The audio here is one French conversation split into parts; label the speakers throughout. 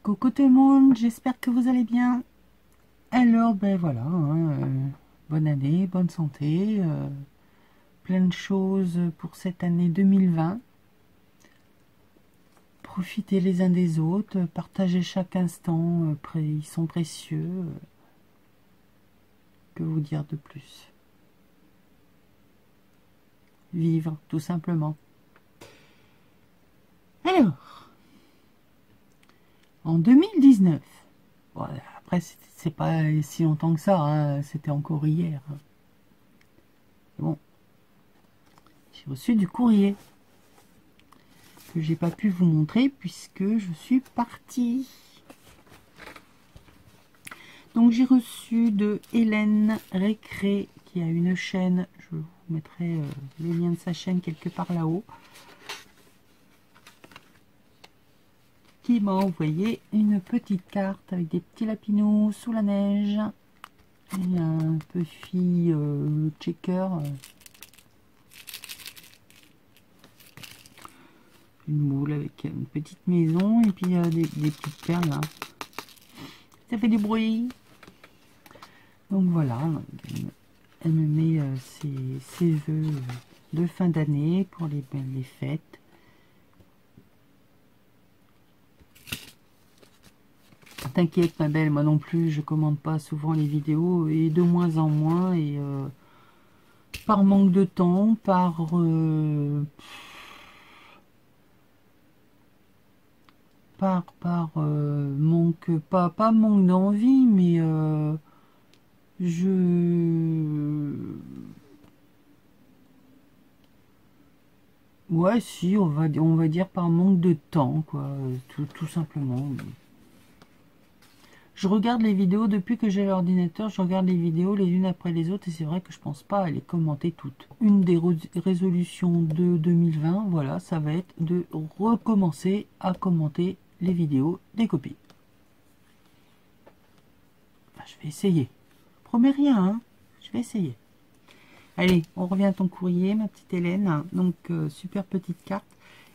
Speaker 1: Coucou tout le monde, j'espère que vous allez bien. Alors, ben voilà, bonne année, bonne santé, plein de choses pour cette année 2020. Profitez les uns des autres, partagez chaque instant, ils sont précieux. Que vous dire de plus? Vivre, tout simplement. Alors, en 2019, bon, après c'est pas si longtemps que ça, hein, c'était encore hier. Bon, j'ai reçu du courrier que j'ai pas pu vous montrer puisque je suis partie. Donc j'ai reçu de Hélène Récré qui a une chaîne, je vous mettrai le lien de sa chaîne quelque part là-haut, qui m'a envoyé une petite carte avec des petits lapinous sous la neige et un puffy checker, une moule avec une petite maison et puis des petites perles là. Ça fait du bruit. Donc voilà, elle me met ses vœux de fin d'année pour les fêtes. T'inquiète ma belle, moi non plus, je commande pas souvent les vidéos et de moins en moins et par manque de temps, par manque, pas manque d'envie, mais ouais, si, on va dire par manque de temps, quoi, tout simplement. Je regarde les vidéos depuis que j'ai l'ordinateur, je regarde les vidéos les unes après les autres et c'est vrai que je pense pas à les commenter toutes. Une des résolutions de 2020, voilà, ça va être de recommencer à commenter les vidéos des copines. Enfin, je vais essayer. Promets rien, hein, je vais essayer. Allez, on revient à ton courrier, ma petite Hélène. Donc, super petite carte.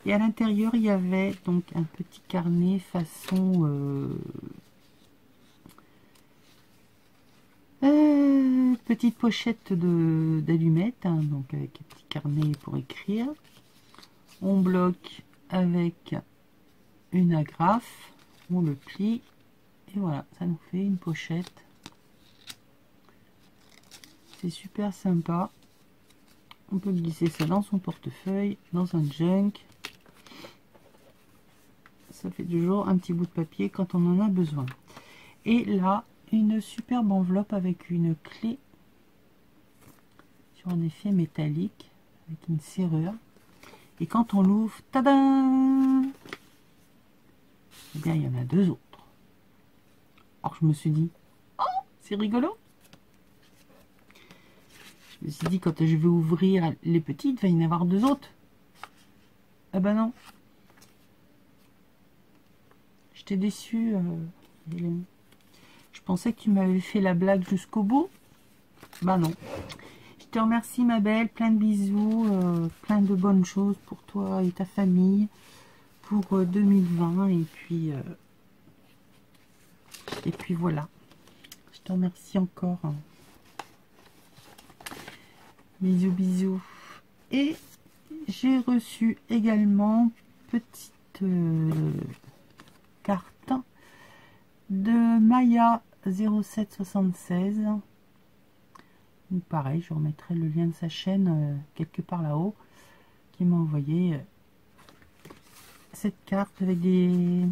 Speaker 1: Et à l'intérieur, il y avait donc un petit carnet façon... petite pochette d'allumettes, hein, donc avec un petit carnet pour écrire. On bloque avec une agrafe, on le plie, et voilà, ça nous fait une pochette. C'est super sympa. On peut glisser ça dans son portefeuille, dans un junk. Ça fait toujours un petit bout de papier quand on en a besoin. Et là, une superbe enveloppe avec une clé sur un effet métallique, avec une serrure. Et quand on l'ouvre, tadam! Eh bien, il y en a deux autres. Alors, je me suis dit, oh, c'est rigolo! Je me suis dit, quand je vais ouvrir les petites, il va y en avoir deux autres. Ah ben non. J'étais déçue, Hélène. Je pensais que tu m'avais fait la blague jusqu'au bout. Bah non. Je te remercie ma belle, plein de bisous, plein de bonnes choses pour toi et ta famille pour 2020 et puis voilà. Je te remercie encore. Bisous bisous. Et j'ai reçu également petite carte de Maya 0776. Donc pareil, je remettrai le lien de sa chaîne quelque part là-haut, qui m'a envoyé cette carte avec des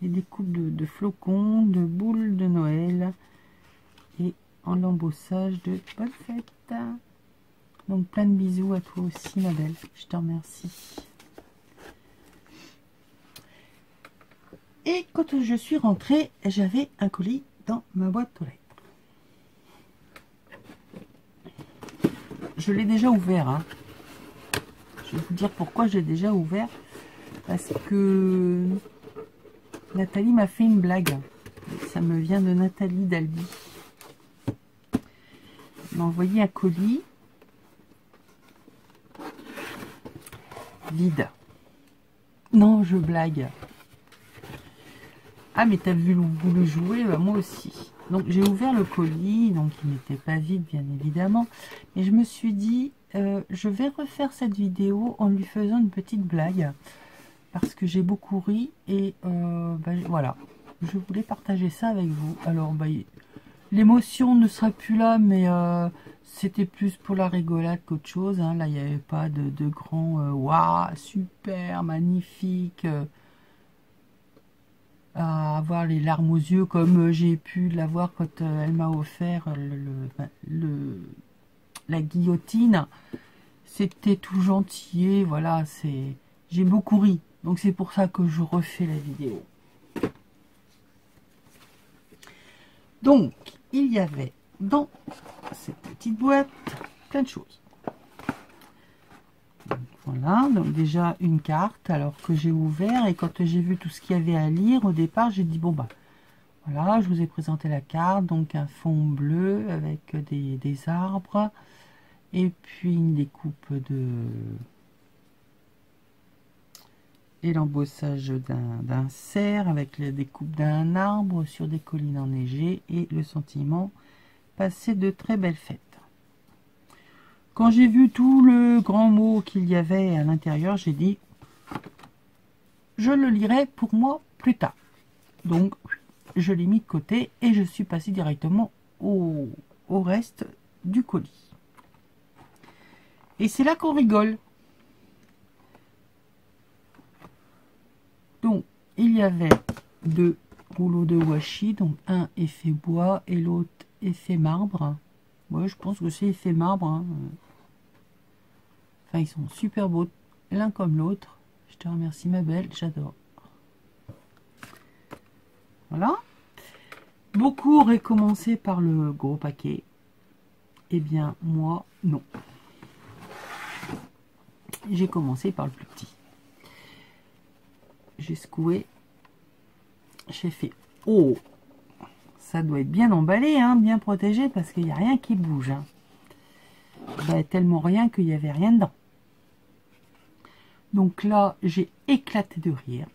Speaker 1: découpes de flocons, de boules de Noël et en l'embossage de bonne fête. Donc plein de bisous à toi aussi ma belle, je te remercie. Et quand je suis rentrée, j'avais un colis dans ma boîte aux lettres. Je l'ai déjà ouvert, hein. Je vais vous dire pourquoi j'ai déjà ouvert. Parce que Nathalie m'a fait une blague. Ça me vient de Nathalie d'Albi. Elle m'a envoyé un colis vide. Non, je blague. Ah, mais t'as vu vous le jouer, bah, moi aussi. Donc j'ai ouvert le colis, donc il n'était pas vide bien évidemment. Et je me suis dit, je vais refaire cette vidéo en lui faisant une petite blague. Parce que j'ai beaucoup ri et bah, voilà. Je voulais partager ça avec vous. Alors bah, l'émotion ne sera plus là, mais c'était plus pour la rigolade qu'autre chose. Hein. Là, il n'y avait pas de grand waouh, super, magnifique. À avoir les larmes aux yeux comme j'ai pu l'avoir quand elle m'a offert la guillotine. C'était tout gentil, voilà, j'ai beaucoup ri. Donc c'est pour ça que je refais la vidéo. Donc, il y avait dans cette petite boîte plein de choses. Voilà, donc déjà une carte, alors que j'ai ouvert, et quand j'ai vu tout ce qu'il y avait à lire, au départ, j'ai dit, bon bah, voilà, je vous ai présenté la carte, donc un fond bleu avec des arbres, et puis une découpe et l'embossage d'un cerf, avec la découpe d'un arbre sur des collines enneigées, et le sentiment, passer de très belles fêtes. Quand j'ai vu tout le grand mot qu'il y avait à l'intérieur, j'ai dit, je le lirai pour moi plus tard. Donc, je l'ai mis de côté et je suis passé directement au reste du colis. Et c'est là qu'on rigole. Donc, il y avait 2 rouleaux de washi, donc un effet bois et l'autre effet marbre. Moi, je pense que c'est effet marbre. Hein. Enfin, ils sont super beaux, l'un comme l'autre. Je te remercie, ma belle, j'adore. Voilà. Beaucoup auraient commencé par le gros paquet. Eh bien, moi, non. J'ai commencé par le plus petit. J'ai secoué. J'ai fait, oh, ça doit être bien emballé, hein, bien protégé, parce qu'il n'y a rien qui bouge. Hein. Bah, tellement rien qu'il n'y avait rien dedans. Donc là, j'ai éclaté de rire.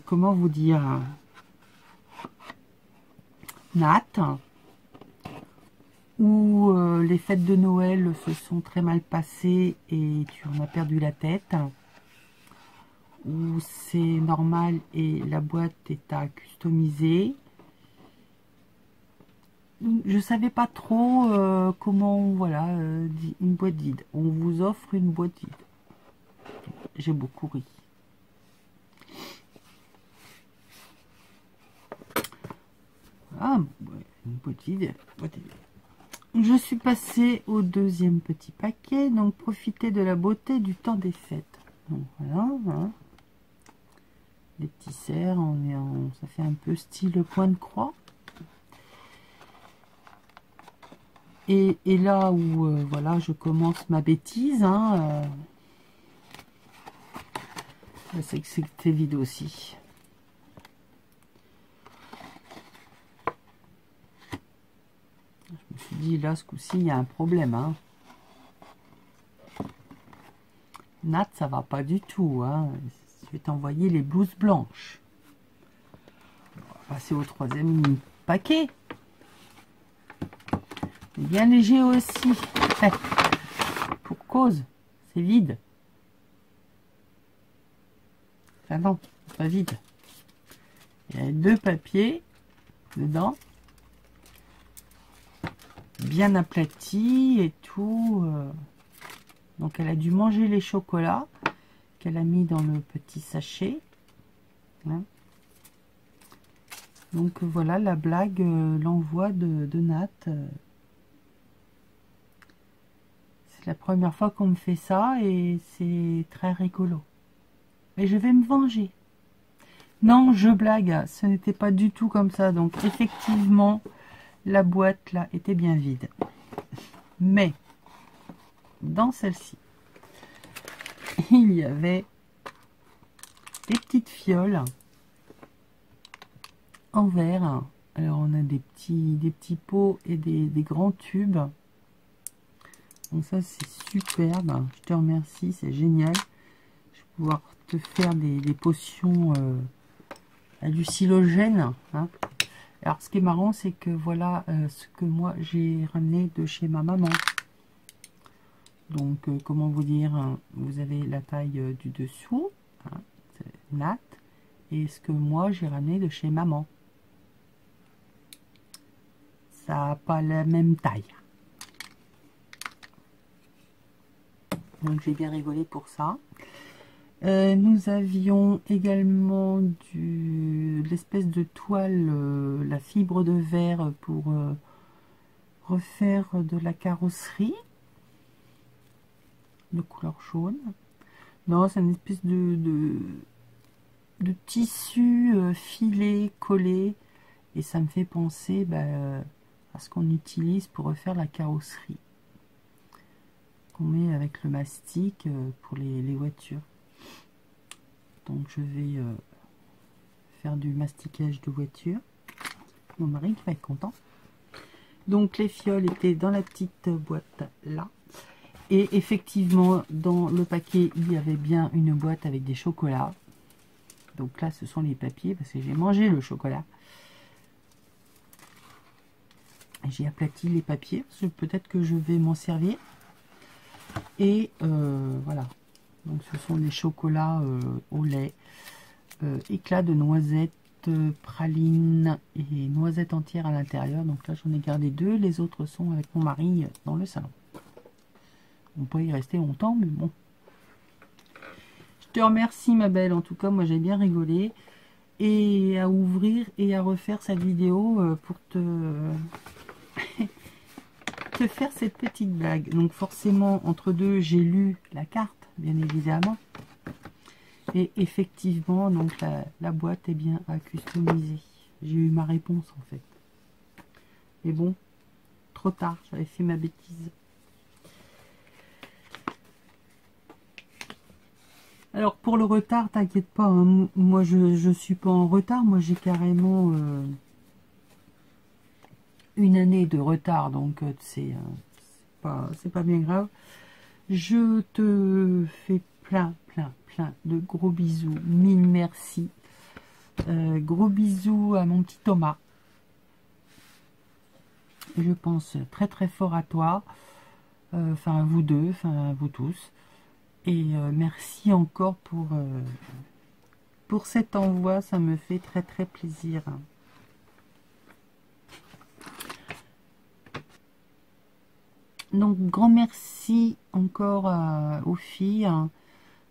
Speaker 1: Comment vous dire, Nat, où les fêtes de Noël se sont très mal passées et tu en as perdu la tête, où c'est normal et la boîte est à customiser. Je savais pas trop comment, voilà, une boîte vide. On vous offre une boîte vide. J'ai beaucoup ri. Ah, une boîte vide. Je suis passée au deuxième petit paquet. Donc, profitez de la beauté du temps des fêtes. Donc, voilà. Voilà. Les petits cerfs, ça fait un peu style point de croix. Et là où, voilà, je commence ma bêtise, hein, c'est que c'était vide aussi. Je me suis dit, là, ce coup-ci, il y a un problème. Hein. Nat, ça va pas du tout. Hein. Je vais t'envoyer les blouses blanches. On va passer au troisième paquet. C'est bien léger aussi. Pour cause, c'est vide. Enfin non, c'est pas vide. Il y a 2 papiers dedans. Bien aplatis et tout. Donc elle a dû manger les chocolats qu'elle a mis dans le petit sachet. Hein. Donc voilà la blague, l'envoi de Nat. C'est la première fois qu'on me fait ça et c'est très rigolo. Mais je vais me venger. Non, je blague, ce n'était pas du tout comme ça. Donc effectivement, la boîte là était bien vide. Mais dans celle-ci, il y avait des petites fioles en verre. Alors on a des petits pots et des grands tubes. Donc ça c'est superbe. Je te remercie, c'est génial. Je pouvoir te faire des potions hallucinogènes. Hein. Alors, ce qui est marrant, c'est que voilà ce que moi j'ai ramené de chez ma maman. Donc, comment vous dire, hein, vous avez la taille du dessous, hein, c'est nat, et ce que moi j'ai ramené de chez maman. Ça n'a pas la même taille. Donc, j'ai bien rigolé pour ça. Nous avions également l'espèce de toile, la fibre de verre pour refaire de la carrosserie de couleur jaune. Non, c'est une espèce de tissu filé, collé, et ça me fait penser à ce qu'on utilise pour refaire la carrosserie, qu'on met avec le mastic pour les voitures. Donc je vais faire du masticage de voiture. Mon mari qui va être content. Donc les fioles étaient dans la petite boîte là. Et effectivement, dans le paquet, il y avait bien une boîte avec des chocolats. Donc là, ce sont les papiers parce que j'ai mangé le chocolat. J'ai aplati les papiers parce que peut-être que je vais m'en servir. Et voilà. Donc ce sont des chocolats au lait, éclat de noisettes, praline et noisettes entières à l'intérieur. Donc là j'en ai gardé 2, les autres sont avec mon mari dans le salon. On peut y rester longtemps, mais bon. Je te remercie ma belle, en tout cas moi j'ai bien rigolé. Et à ouvrir et à refaire cette vidéo pour te faire cette petite blague. Donc forcément entre deux j'ai lu la carte, bien évidemment. Et effectivement, donc la boîte est bien à customiser. J'ai eu ma réponse en fait. Mais bon, trop tard, j'avais fait ma bêtise. Alors pour le retard, t'inquiète pas, hein, moi je suis pas en retard, moi j'ai carrément une année de retard, donc c'est pas bien grave. Je te fais plein de gros bisous, mille merci. Gros bisous à mon petit Thomas. Je pense très fort à toi, enfin à vous deux, enfin à vous tous. Et merci encore pour cet envoi, ça me fait très plaisir. Donc grand merci encore aux filles hein,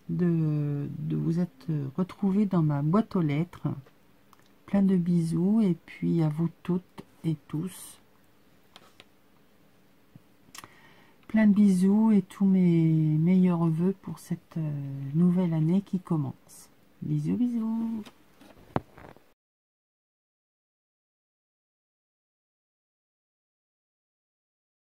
Speaker 1: de vous être retrouvées dans ma boîte aux lettres. Plein de bisous et puis à vous toutes et tous. Plein de bisous et tous mes meilleurs vœux pour cette nouvelle année qui commence. Bisous bisous.